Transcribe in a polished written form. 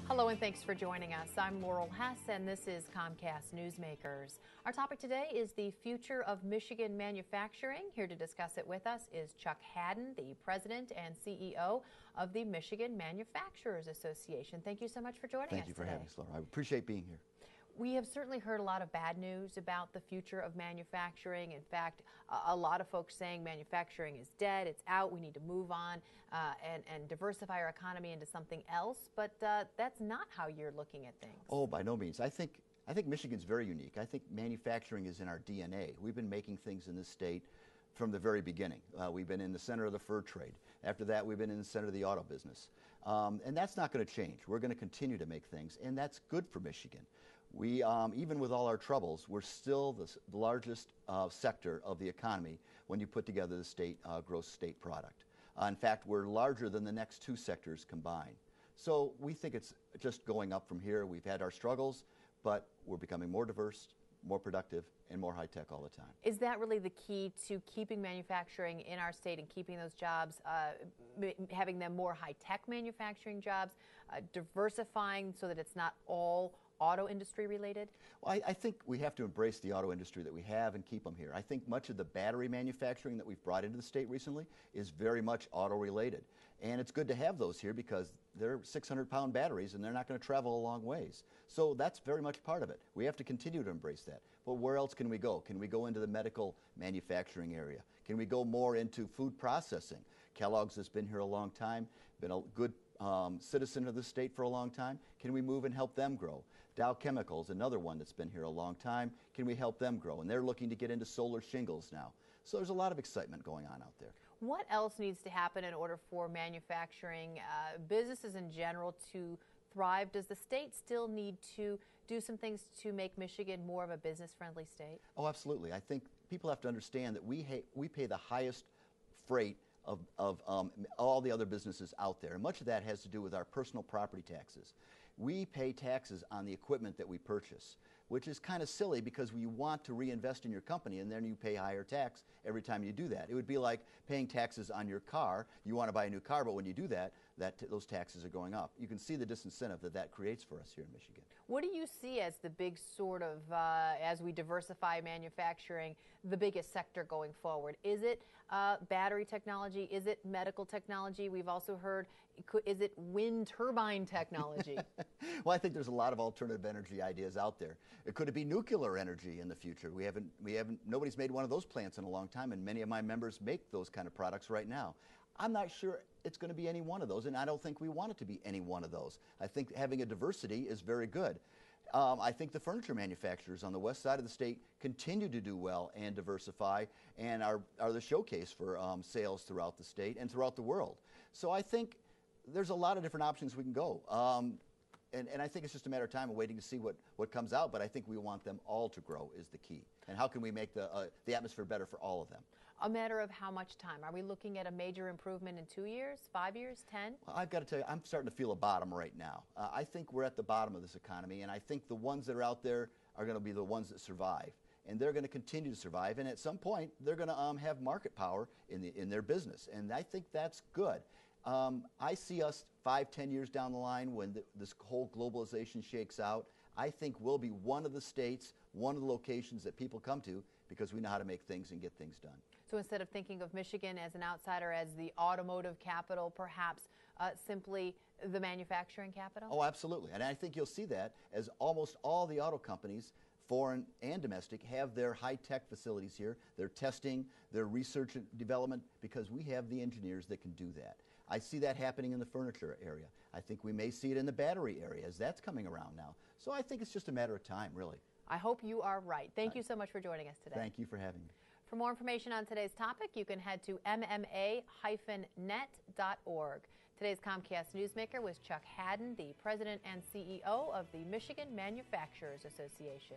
Hello and thanks for joining us. I'm Laurel Hess and this is Comcast Newsmakers. Our topic today is the future of Michigan manufacturing. Here to discuss it with us is Chuck Hadden, the president and CEO of the Michigan Manufacturers Association. Thank you so much for joining us today. Thank you for having us, Laurel. I appreciate being here. We have certainly heard a lot of bad news about the future of manufacturing. In fact, a lot of folks saying manufacturing is dead, it's out, we need to move on and diversify our economy into something else. But that's not how you're looking at things. Oh, by no means. I think Michigan's very unique. I think manufacturing is in our DNA. We've been making things in this state from the very beginning. We've been in the center of the fur trade. After that, we've been in the center of the auto business. And that's not going to change. We're going to continue to make things, and that's good for Michigan. We, even with all our troubles, we're still the largest sector of the economy when you put together the state gross state product. In fact, we're larger than the next two sectors combined. So we think it's just going up from here. We've had our struggles, but we're becoming more diverse, more productive, and more high-tech all the time. Is that really the key to keeping manufacturing in our state and keeping those jobs, having them more high-tech manufacturing jobs, diversifying so that it's not all auto industry related? Well, I think we have to embrace the auto industry that we have and keep them here. I think much of the battery manufacturing that we've brought into the state recently is very much auto related. And it's good to have those here because they're 600-pound batteries and they're not going to travel a long ways. So that's very much part of it. We have to continue to embrace that. But where else can we go? Can we go into the medical manufacturing area? Can we go more into food processing? Kellogg's has been here a long time, been a good citizen of the state for a long time. Can we move and help them grow? Dow Chemicals, another one that's been here a long time. Can we help them grow? And they're looking to get into solar shingles now. So there's a lot of excitement going on out there. What else needs to happen in order for manufacturing, businesses in general, to thrive? Does the state still need to do some things to make Michigan more of a business-friendly state? Oh, absolutely. I think people have to understand that we pay the highest freight of all the other businesses out there. And much of that has to do with our personal property taxes. We pay taxes on the equipment that we purchase, which is kind of silly because we want to reinvest in your company and then you pay higher tax every time you do that. It would be like paying taxes on your car. You want to buy a new car, but when you do that, those taxes are going up. You can see the disincentive that creates for us here in Michigan. What do you see as the big sort of, as we diversify manufacturing, the biggest sector going forward? Is it battery technology? Is it medical technology? We've also heard, is it wind turbine technology? Well, I think there's a lot of alternative energy ideas out there. Could it be nuclear energy in the future? Nobody's made one of those plants in a long time, and many of my members make those kind of products right now. I'm not sure it's going to be any one of those, and I don't think we want it to be any one of those. I think having a diversity is very good. I think the furniture manufacturers on the west side of the state continue to do well and diversify and are the showcase for sales throughout the state and throughout the world. So I think there's a lot of different options we can go. And I think it's just a matter of time of waiting to see what comes out, but I think we want them all to grow is the key. And how can we make the atmosphere better for all of them? A matter of how much time? Are we looking at a major improvement in 2 years, 5 years, 10? Well, I've got to tell you, I'm starting to feel a bottom right now. I think we're at the bottom of this economy, and I think the ones that are out there are going to be the ones that survive. And they're going to continue to survive, and at some point, they're going to have market power in their business, and I think that's good. I see us 5-10 years down the line when this whole globalization shakes out. I think we'll be one of the states, one of the locations that people come to because we know how to make things and get things done. So instead of thinking of Michigan as an outsider, as the automotive capital, perhaps simply the manufacturing capital? Oh, absolutely. And I think you'll see that as almost all the auto companies, foreign and domestic, have their high-tech facilities here, their testing, their research and development, because we have the engineers that can do that. I see that happening in the furniture area. I think we may see it in the battery area as that's coming around now. So I think it's just a matter of time, really. I hope you are right. Thank you so much for joining us today. Thank you for having me. For more information on today's topic, you can head to mma-net.org. Today's Comcast Newsmaker was Chuck Hadden, the president and CEO of the Michigan Manufacturers Association.